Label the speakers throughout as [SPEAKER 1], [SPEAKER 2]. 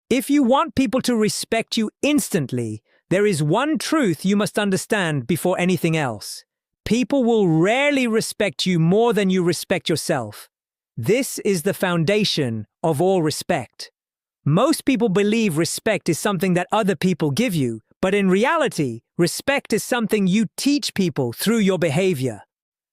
[SPEAKER 1] If you want people to respect you instantly, there is one truth you must understand before anything else. People will rarely respect you more than you respect yourself. This is the foundation of all respect. Most people believe respect is something that other people give you, but in reality, respect is something you teach people through your behavior.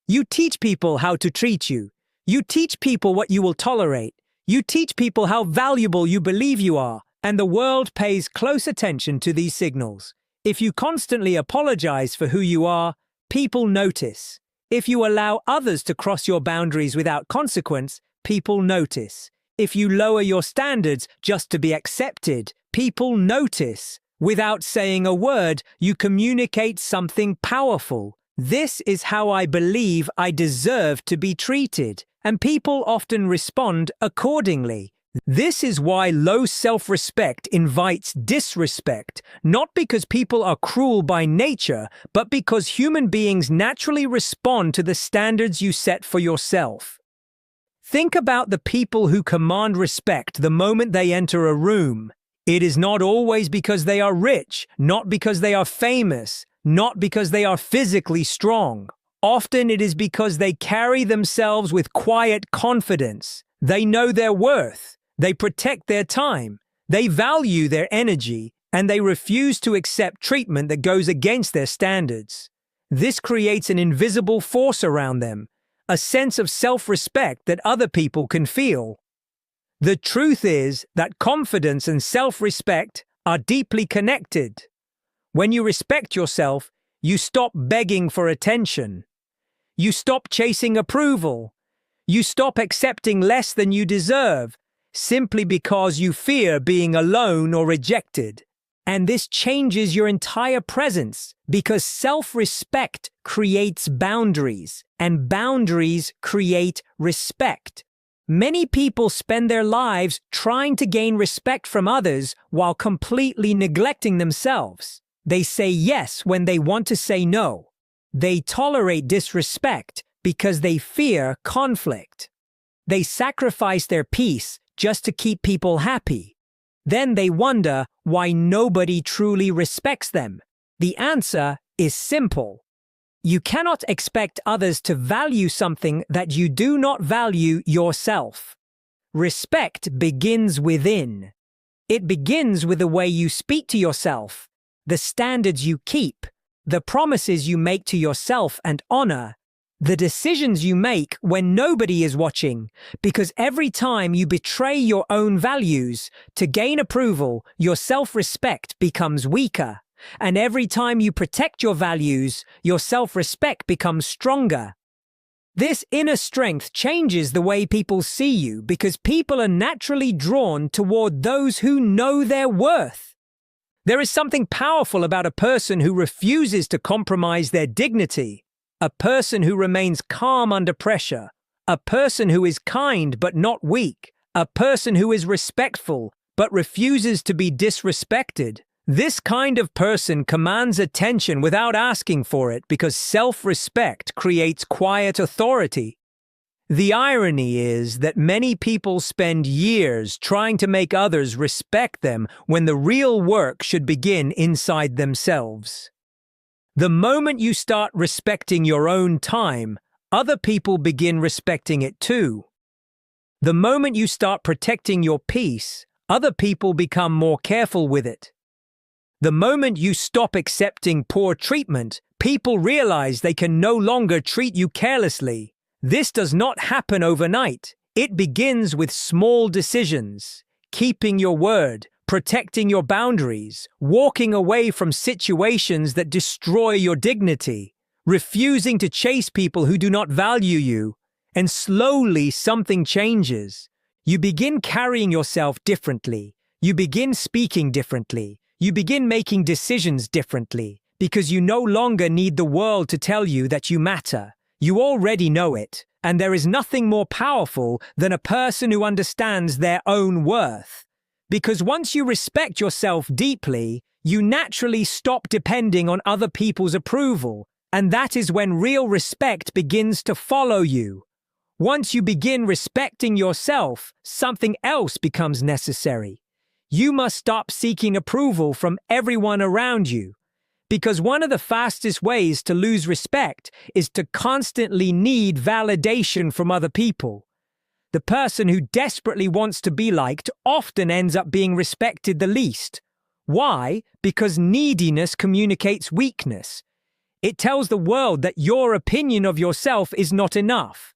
[SPEAKER 1] You teach people how to treat you. You teach people what you will tolerate. You teach people how valuable you believe you are, and the world pays close attention to these signals. If you constantly apologize for who you are, people notice. If you allow others to cross your boundaries without consequence, people notice. If you lower your standards just to be accepted, people notice. Without saying a word, you communicate something powerful. This is how I believe I deserve to be treated, and people often respond accordingly. This is why low self-respect invites disrespect, not because people are cruel by nature, but because human beings naturally respond to the standards you set for yourself. Think about the people who command respect the moment they enter a room. It is not always because they are rich, not because they are famous, not because they are physically strong. Often it is because they carry themselves with quiet confidence. They know their worth. They protect their time, they value their energy, and they refuse to accept treatment that goes against their standards. This creates an invisible force around them, a sense of self-respect that other people can feel. The truth is that confidence and self-respect are deeply connected. When you respect yourself, you stop begging for attention. You stop chasing approval. You stop accepting less than you deserve, simply because you fear being alone or rejected. And this changes your entire presence, because self-respect creates boundaries, and boundaries create respect. Many people spend their lives trying to gain respect from others while completely neglecting themselves. They say yes when they want to say no. They tolerate disrespect because they fear conflict. They sacrifice their peace just to keep people happy. Then they wonder why nobody truly respects them. The answer is simple. You cannot expect others to value something that you do not value yourself. Respect begins within. It begins with the way you speak to yourself, the standards you keep, the promises you make to yourself and honor, the decisions you make when nobody is watching, because every time you betray your own values to gain approval, your self-respect becomes weaker. And every time you protect your values, your self-respect becomes stronger. This inner strength changes the way people see you, because people are naturally drawn toward those who know their worth. There is something powerful about a person who refuses to compromise their dignity. A person who remains calm under pressure, a person who is kind but not weak, a person who is respectful but refuses to be disrespected. This kind of person commands attention without asking for it, because self-respect creates quiet authority. The irony is that many people spend years trying to make others respect them when the real work should begin inside themselves. The moment you start respecting your own time, other people begin respecting it too. The moment you start protecting your peace, other people become more careful with it. The moment you stop accepting poor treatment, people realize they can no longer treat you carelessly. This does not happen overnight. It begins with small decisions, keeping your word, protecting your boundaries, walking away from situations that destroy your dignity, refusing to chase people who do not value you, and slowly something changes. You begin carrying yourself differently. You begin speaking differently. You begin making decisions differently, because you no longer need the world to tell you that you matter. You already know it, and there is nothing more powerful than a person who understands their own worth. Because once you respect yourself deeply, you naturally stop depending on other people's approval, and that is when real respect begins to follow you. Once you begin respecting yourself, something else becomes necessary. You must stop seeking approval from everyone around you. Because one of the fastest ways to lose respect is to constantly need validation from other people. The person who desperately wants to be liked often ends up being respected the least. Why? Because neediness communicates weakness. It tells the world that your opinion of yourself is not enough.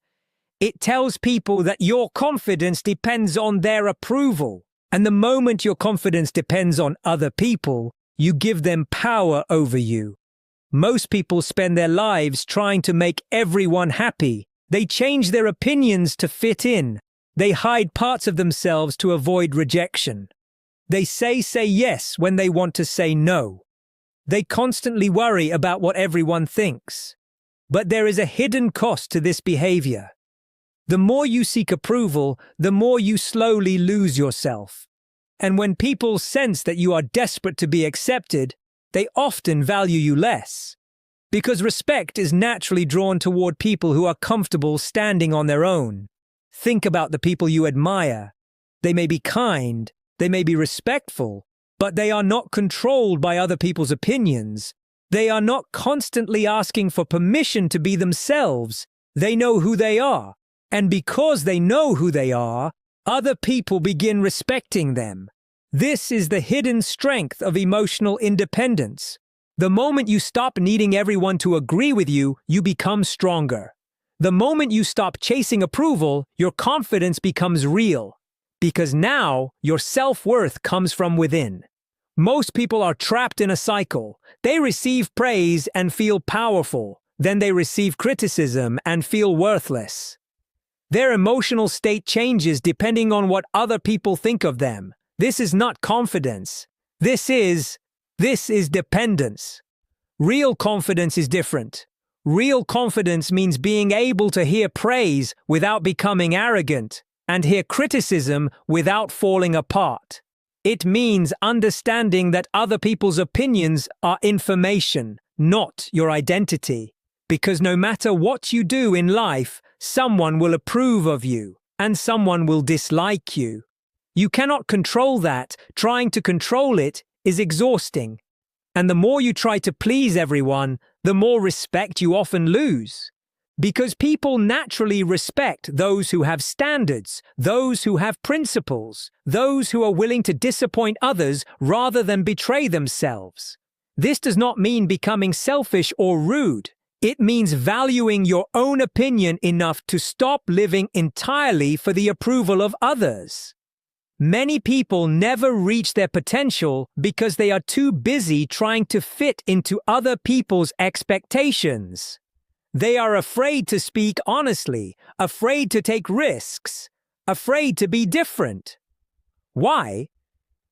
[SPEAKER 1] It tells people that your confidence depends on their approval. And the moment your confidence depends on other people, you give them power over you. Most people spend their lives trying to make everyone happy. They change their opinions to fit in. They hide parts of themselves to avoid rejection. They say yes when they want to say no. They constantly worry about what everyone thinks. But there is a hidden cost to this behavior. The more you seek approval, the more you slowly lose yourself. And when people sense that you are desperate to be accepted, they often value you less. Because respect is naturally drawn toward people who are comfortable standing on their own. Think about the people you admire. They may be kind, they may be respectful, but they are not controlled by other people's opinions. They are not constantly asking for permission to be themselves. They know who they are. And because they know who they are, other people begin respecting them. This is the hidden strength of emotional independence. The moment you stop needing everyone to agree with you, you become stronger. The moment you stop chasing approval, your confidence becomes real. Because now, your self-worth comes from within. Most people are trapped in a cycle. They receive praise and feel powerful. Then they receive criticism and feel worthless. Their emotional state changes depending on what other people think of them. This is not confidence. This is dependence. Real confidence is different. Real confidence means being able to hear praise without becoming arrogant and hear criticism without falling apart. It means understanding that other people's opinions are information, not your identity. Because no matter what you do in life, someone will approve of you, and someone will dislike you. You cannot control that. Trying to control it is exhausting. And the more you try to please everyone, the more respect you often lose. Because people naturally respect those who have standards, those who have principles, those who are willing to disappoint others rather than betray themselves. This does not mean becoming selfish or rude. It means valuing your own opinion enough to stop living entirely for the approval of others. Many people never reach their potential because they are too busy trying to fit into other people's expectations. They are afraid to speak honestly, afraid to take risks, afraid to be different. Why?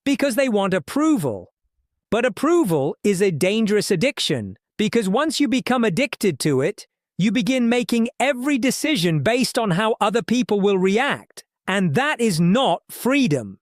[SPEAKER 1] Because they want approval. But approval is a dangerous addiction. Because once you become addicted to it, you begin making every decision based on how other people will react. And that is not freedom.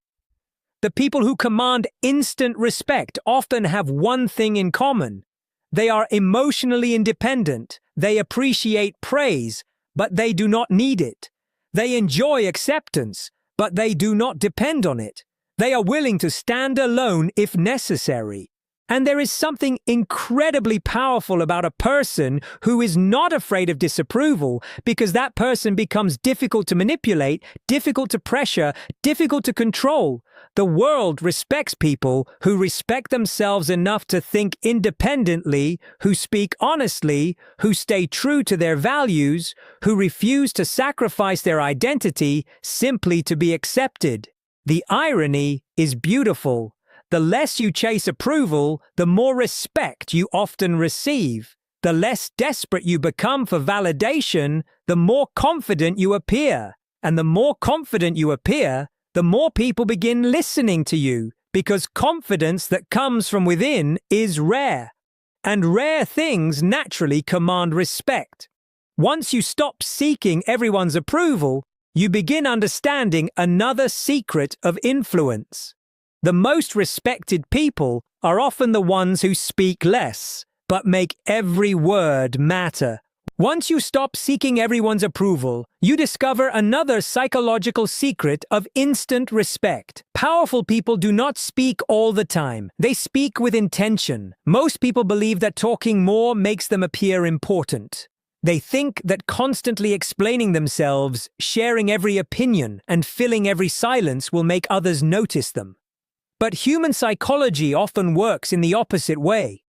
[SPEAKER 1] The people who command instant respect often have one thing in common. They are emotionally independent. They appreciate praise, but they do not need it. They enjoy acceptance, but they do not depend on it. They are willing to stand alone if necessary. And there is something incredibly powerful about a person who is not afraid of disapproval, because that person becomes difficult to manipulate, difficult to pressure, difficult to control. The world respects people who respect themselves enough to think independently, who speak honestly, who stay true to their values, who refuse to sacrifice their identity simply to be accepted. The irony is beautiful. The less you chase approval, the more respect you often receive. The less desperate you become for validation, the more confident you appear. And the more confident you appear, the more people begin listening to you, because confidence that comes from within is rare. And rare things naturally command respect. Once you stop seeking everyone's approval, you begin understanding another secret of influence. The most respected people are often the ones who speak less, but make every word matter. Once you stop seeking everyone's approval, you discover another psychological secret of instant respect. Powerful people do not speak all the time. They speak with intention. Most people believe that talking more makes them appear important. They think that constantly explaining themselves, sharing every opinion, and filling every silence will make others notice them. But human psychology often works in the opposite way.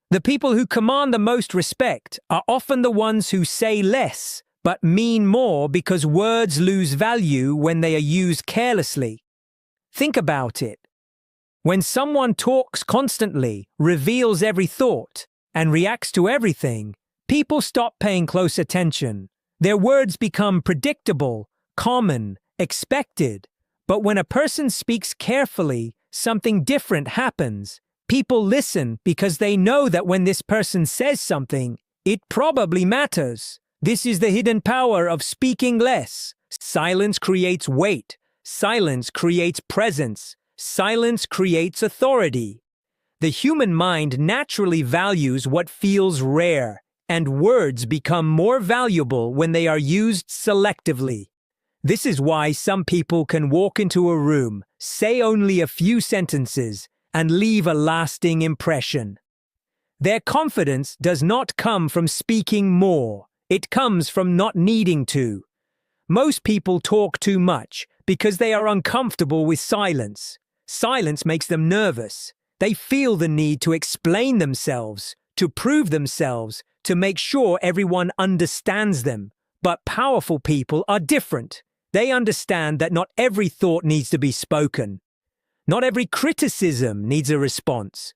[SPEAKER 1] The people who command the most respect are often the ones who say less, but mean more because words lose value when they are used carelessly. Think about it. When someone talks constantly, reveals every thought, and reacts to everything, people stop paying close attention. Their words become predictable, common, expected. But when a person speaks carefully, something different happens. People listen because they know that when this person says something, it probably matters. This is the hidden power of speaking less. Silence creates weight. Silence creates presence. Silence creates authority. The human mind naturally values what feels rare, and words become more valuable when they are used selectively. This is why some people can walk into a room, say only a few sentences, and leave a lasting impression. Their confidence does not come from speaking more. It comes from not needing to. Most people talk too much because they are uncomfortable with silence. Silence makes them nervous. They feel the need to explain themselves, to prove themselves, to make sure everyone understands them. But powerful people are different. They understand that not every thought needs to be spoken. Not every criticism needs a response.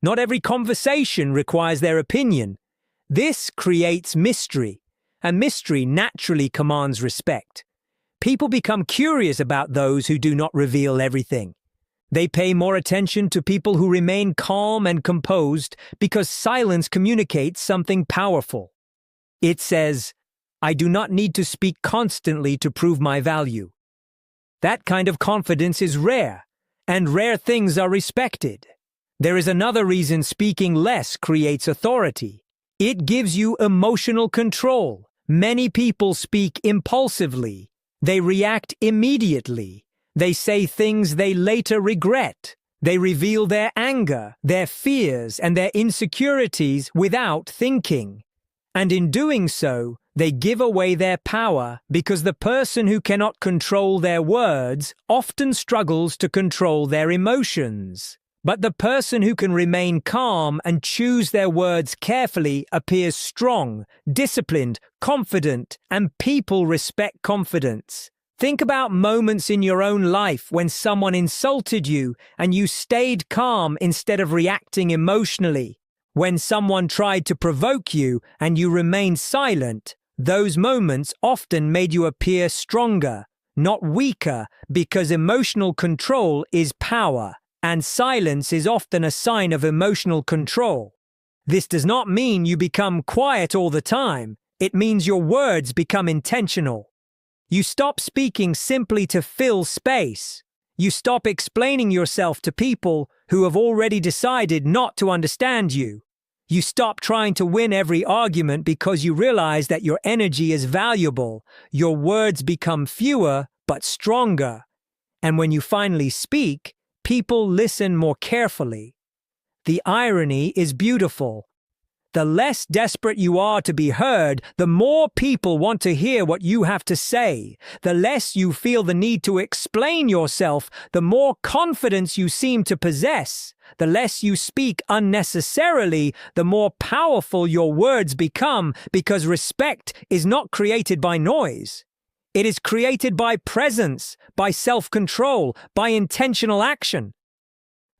[SPEAKER 1] Not every conversation requires their opinion. This creates mystery, and mystery naturally commands respect. People become curious about those who do not reveal everything. They pay more attention to people who remain calm and composed because silence communicates something powerful. It says, "I do not need to speak constantly to prove my value." That kind of confidence is rare. And rare things are respected. There is another reason speaking less creates authority. It gives you emotional control. Many people speak impulsively. They react immediately. They say things they later regret. They reveal their anger, their fears, and their insecurities without thinking. And in doing so, they give away their power because the person who cannot control their words often struggles to control their emotions. But the person who can remain calm and choose their words carefully appears strong, disciplined, confident, and people respect confidence. Think about moments in your own life when someone insulted you and you stayed calm instead of reacting emotionally. When someone tried to provoke you and you remained silent, those moments often made you appear stronger, not weaker, because emotional control is power, and silence is often a sign of emotional control. This does not mean you become quiet all the time. It means your words become intentional. You stop speaking simply to fill space. You stop explaining yourself to people who have already decided not to understand you. You stop trying to win every argument because you realize that your energy is valuable. Your words become fewer but stronger. And when you finally speak, people listen more carefully. The irony is beautiful. The less desperate you are to be heard, the more people want to hear what you have to say. The less you feel the need to explain yourself, the more confidence you seem to possess. The less you speak unnecessarily, the more powerful your words become, because respect is not created by noise. It is created by presence, by self-control, by intentional action.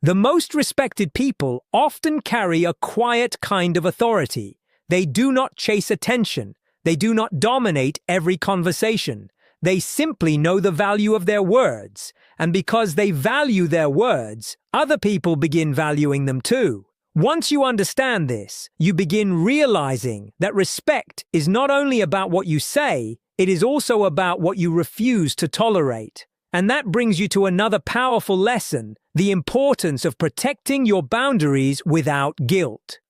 [SPEAKER 1] The most respected people often carry a quiet kind of authority. They do not chase attention. They do not dominate every conversation. They simply know the value of their words. And because they value their words, other people begin valuing them too. Once you understand this, you begin realizing that respect is not only about what you say, it is also about what you refuse to tolerate. And that brings you to another powerful lesson, the importance of protecting your boundaries without guilt.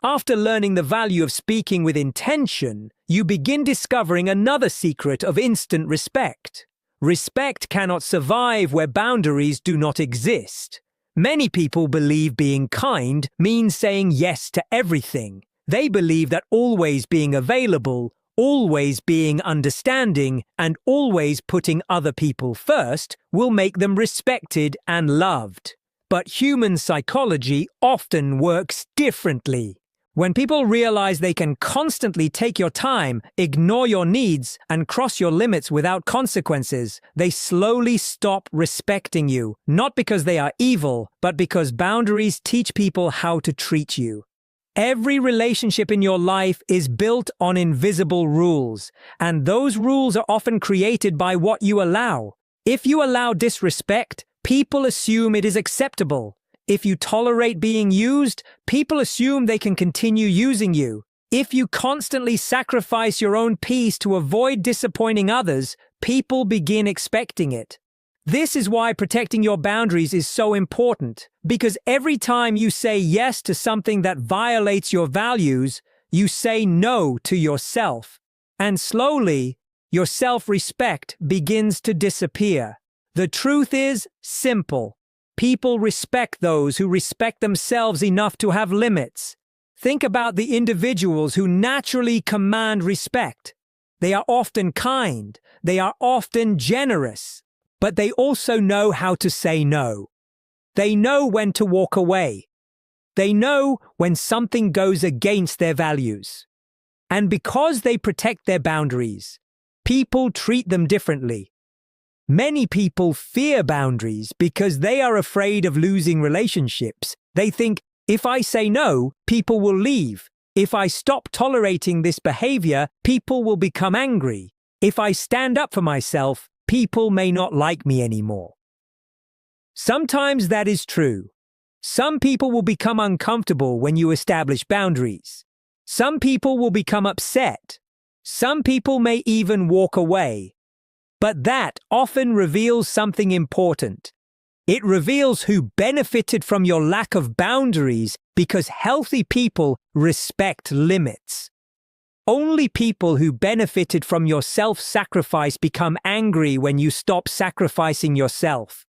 [SPEAKER 1] After learning the value of speaking with intention, you begin discovering another secret of instant respect. Respect cannot survive where boundaries do not exist. Many people believe being kind means saying yes to everything. They believe that always being available, always being understanding, and always putting other people first will make them respected and loved. But human psychology often works differently. When people realize they can constantly take your time, ignore your needs, and cross your limits without consequences, they slowly stop respecting you, not because they are evil, but because boundaries teach people how to treat you. Every relationship in your life is built on invisible rules, and those rules are often created by what you allow. If you allow disrespect, people assume it is acceptable. If you tolerate being used, people assume they can continue using you. If you constantly sacrifice your own peace to avoid disappointing others, people begin expecting it. This is why protecting your boundaries is so important, because every time you say yes to something that violates your values, you say no to yourself. And slowly, your self-respect begins to disappear. The truth is simple. People respect those who respect themselves enough to have limits. Think about the individuals who naturally command respect. They are often kind, they are often generous, but they also know how to say no. They know when to walk away. They know when something goes against their values. And because they protect their boundaries, people treat them differently. Many people fear boundaries because they are afraid of losing relationships. They think, if I say no, people will leave. If I stop tolerating this behavior, people will become angry. If I stand up for myself, people may not like me anymore. Sometimes that is true. Some people will become uncomfortable when you establish boundaries. Some people will become upset. Some people may even walk away. But that often reveals something important. It reveals who benefited from your lack of boundaries because healthy people respect limits. Only people who benefited from your self-sacrifice become angry when you stop sacrificing yourself.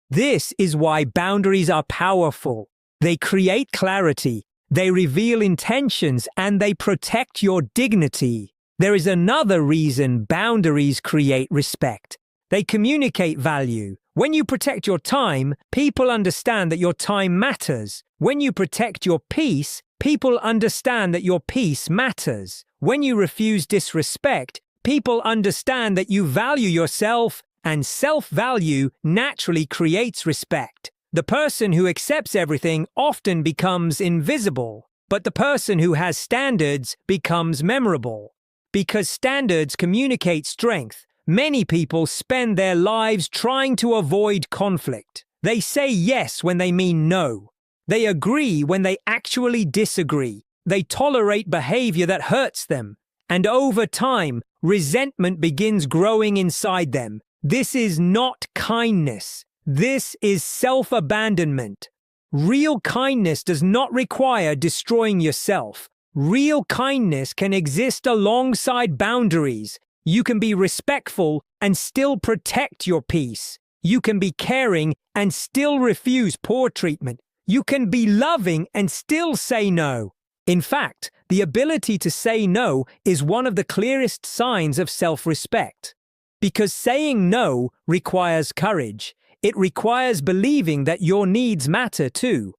[SPEAKER 1] This is why boundaries are powerful. They create clarity, they reveal intentions, and they protect your dignity. There is another reason boundaries create respect. They communicate value. When you protect your time, people understand that your time matters. When you protect your peace, people understand that your peace matters. When you refuse disrespect, people understand that you value yourself, and self-value naturally creates respect. The person who accepts everything often becomes invisible, but the person who has standards becomes memorable. Because standards communicate strength, many people spend their lives trying to avoid conflict. They say yes when they mean no. They agree when they actually disagree. They tolerate behavior that hurts them. And over time, resentment begins growing inside them. This is not kindness. This is self-abandonment. Real kindness does not require destroying yourself. Real kindness can exist alongside boundaries. You can be respectful and still protect your peace. You can be caring and still refuse poor treatment. You can be loving and still say no. In fact, the ability to say no is one of the clearest signs of self-respect. Because saying no requires courage. It requires believing that your needs matter too.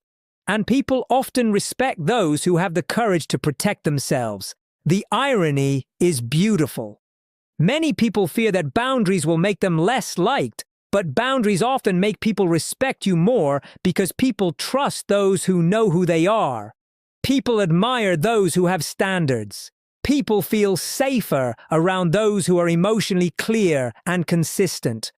[SPEAKER 1] And people often respect those who have the courage to protect themselves. The irony is beautiful. Many people fear that boundaries will make them less liked, but boundaries often make people respect you more because people trust those who know who they are. People admire those who have standards. People feel safer around those who are emotionally clear and consistent.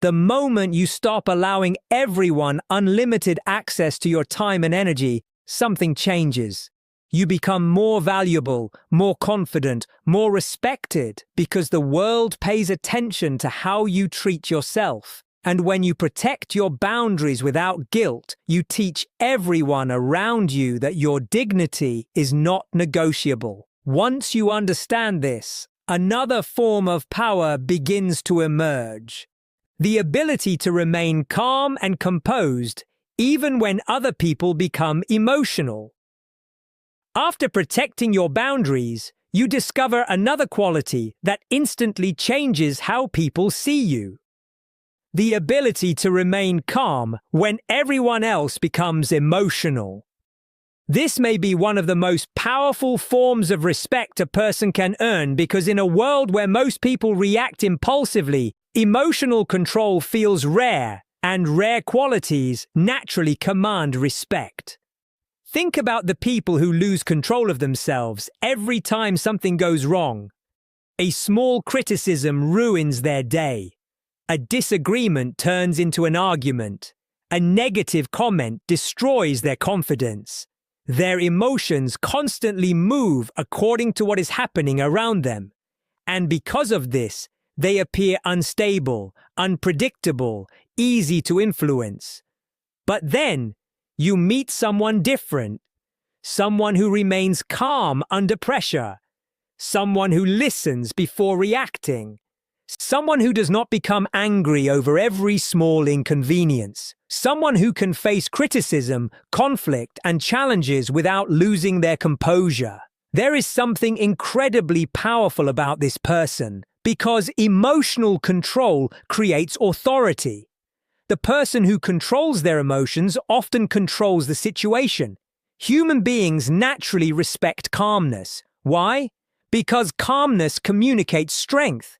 [SPEAKER 1] The moment you stop allowing everyone unlimited access to your time and energy, something changes. You become more valuable, more confident, more respected because the world pays attention to how you treat yourself. And when you protect your boundaries without guilt, you teach everyone around you that your dignity is not negotiable. Once you understand this, another form of power begins to emerge. The ability to remain calm and composed even when other people become emotional. After protecting your boundaries, you discover another quality that instantly changes how people see you. The ability to remain calm when everyone else becomes emotional. This may be one of the most powerful forms of respect a person can earn because in a world where most people react impulsively, emotional control feels rare, and rare qualities naturally command respect. Think about the people who lose control of themselves every time something goes wrong. A small criticism ruins their day. A disagreement turns into an argument. A negative comment destroys their confidence. Their emotions constantly move according to what is happening around them. And because of this, they appear unstable, unpredictable, easy to influence. But then, you meet someone different. Someone who remains calm under pressure. Someone who listens before reacting. Someone who does not become angry over every small inconvenience. Someone who can face criticism, conflict, and challenges without losing their composure. There is something incredibly powerful about this person because emotional control creates authority. The person who controls their emotions often controls the situation. Human beings naturally respect calmness. Why? Because calmness communicates strength.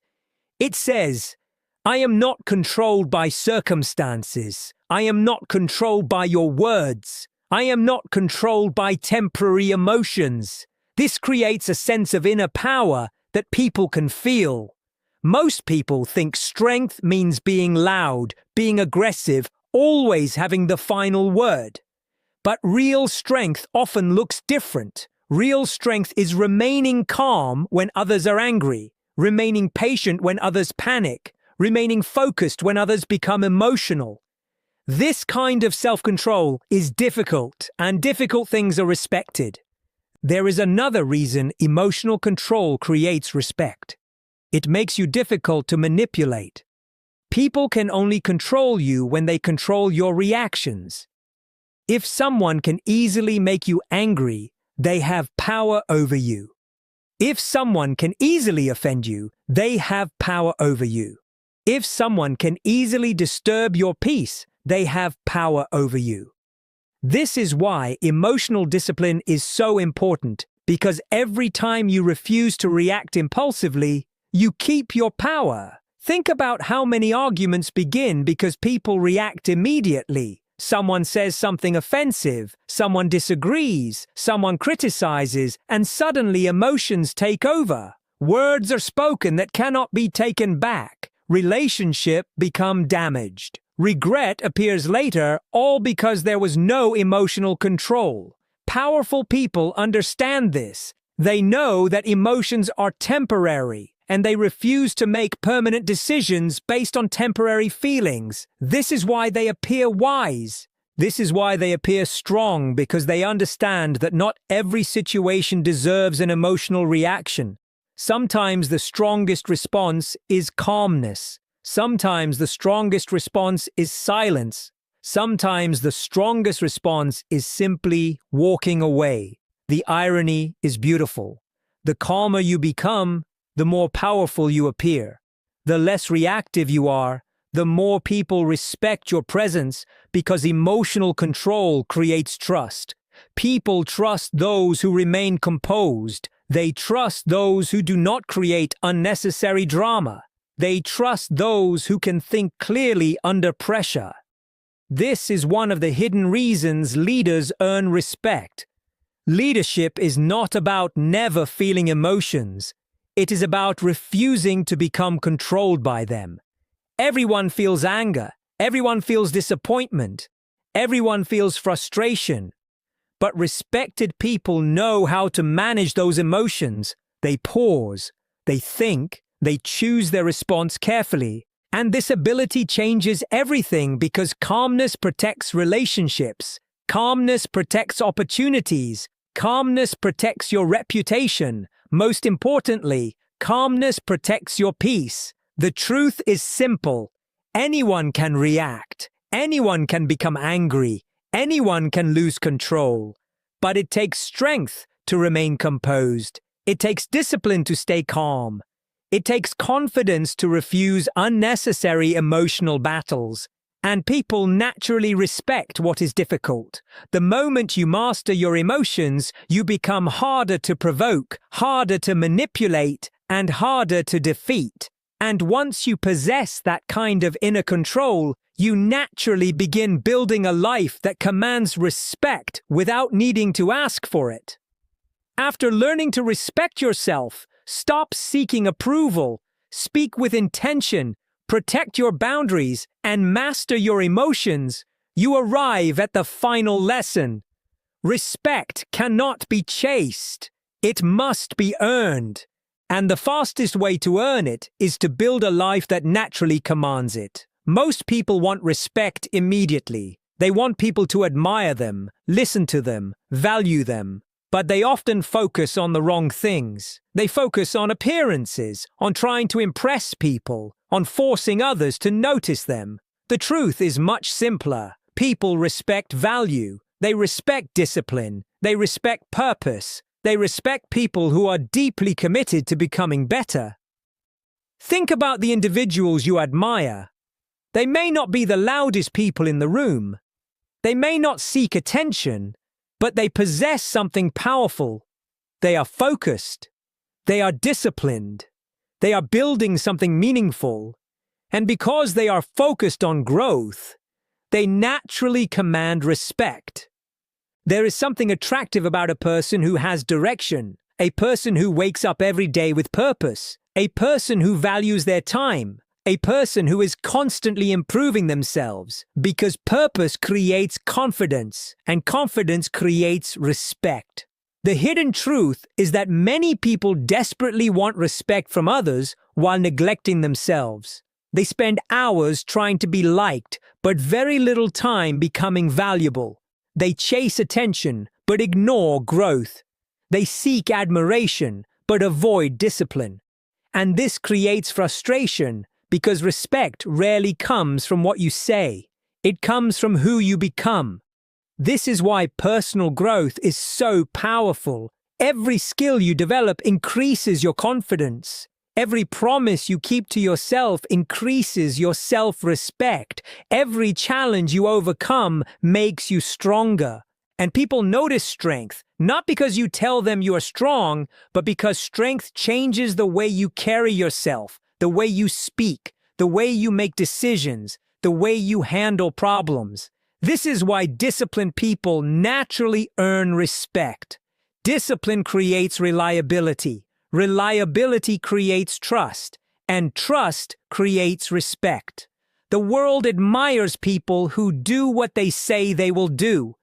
[SPEAKER 1] It says, I am not controlled by circumstances. I am not controlled by your words. I am not controlled by temporary emotions. This creates a sense of inner power that people can feel. Most people think strength means being loud, being aggressive, always having the final word. But real strength often looks different. Real strength is remaining calm when others are angry, remaining patient when others panic, remaining focused when others become emotional. This kind of self-control is difficult, and difficult things are respected. There is another reason emotional control creates respect. It makes you difficult to manipulate. People can only control you when they control your reactions. If someone can easily make you angry, they have power over you. If someone can easily offend you, they have power over you. If someone can easily disturb your peace, they have power over you. This is why emotional discipline is so important, because every time you refuse to react impulsively, you keep your power. Think about how many arguments begin because people react immediately. Someone says something offensive, someone disagrees, someone criticizes, and suddenly emotions take over. Words are spoken that cannot be taken back. Relationships become damaged. Regret appears later, all because there was no emotional control. Powerful people understand this. They know that emotions are temporary, and they refuse to make permanent decisions based on temporary feelings. This is why they appear wise. This is why they appear strong, because they understand that not every situation deserves an emotional reaction. Sometimes the strongest response is calmness. Sometimes the strongest response is silence. Sometimes the strongest response is simply walking away. The irony is beautiful. The calmer you become, the more powerful you appear. The less reactive you are, the more people respect your presence because emotional control creates trust. People trust those who remain composed. They trust those who do not create unnecessary drama. They trust those who can think clearly under pressure. This is one of the hidden reasons leaders earn respect. Leadership is not about never feeling emotions. It is about refusing to become controlled by them. Everyone feels anger. Everyone feels disappointment. Everyone feels frustration. But respected people know how to manage those emotions. They pause. They think. They choose their response carefully. And this ability changes everything because calmness protects relationships, calmness protects opportunities, calmness protects your reputation. Most importantly, calmness protects your peace. The truth is simple. Anyone can react. Anyone can become angry. Anyone can lose control. But it takes strength to remain composed. It takes discipline to stay calm. It takes confidence to refuse unnecessary emotional battles. And people naturally respect what is difficult. The moment you master your emotions, you become harder to provoke, harder to manipulate, and harder to defeat. And once you possess that kind of inner control, you naturally begin building a life that commands respect without needing to ask for it. After learning to respect yourself, stop seeking approval, speak with intention, protect your boundaries, and master your emotions, you arrive at the final lesson. Respect cannot be chased. It must be earned. And the fastest way to earn it is to build a life that naturally commands it. Most people want respect immediately. They want people to admire them, listen to them, value them. But they often focus on the wrong things. They focus on appearances, on trying to impress people, on forcing others to notice them. The truth is much simpler. People respect value. They respect discipline. They respect purpose. They respect people who are deeply committed to becoming better. Think about the individuals you admire. They may not be the loudest people in the room. They may not seek attention, but they possess something powerful. They are focused. They are disciplined. They are building something meaningful. And because they are focused on growth, they naturally command respect. There is something attractive about a person who has direction, a person who wakes up every day with purpose, a person who values their time, a person who is constantly improving themselves, because purpose creates confidence, and confidence creates respect. The hidden truth is that many people desperately want respect from others while neglecting themselves. They spend hours trying to be liked, but very little time becoming valuable. They chase attention, but ignore growth. They seek admiration, but avoid discipline. And this creates frustration, because respect rarely comes from what you say. It comes from who you become. This is why personal growth is so powerful. Every skill you develop increases your confidence. Every promise you keep to yourself increases your self-respect. Every challenge you overcome makes you stronger. And people notice strength, not because you tell them you are strong, but because strength changes the way you carry yourself, the way you speak, the way you make decisions, the way you handle problems. This is why disciplined people naturally earn respect. Discipline creates reliability. Reliability creates trust, and trust creates respect. The world admires people who do what they say they will do.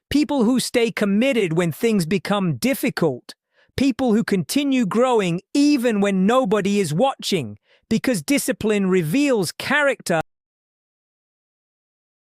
[SPEAKER 1] People who stay committed when things become difficult. People who continue growing even when nobody is watching. Because discipline reveals character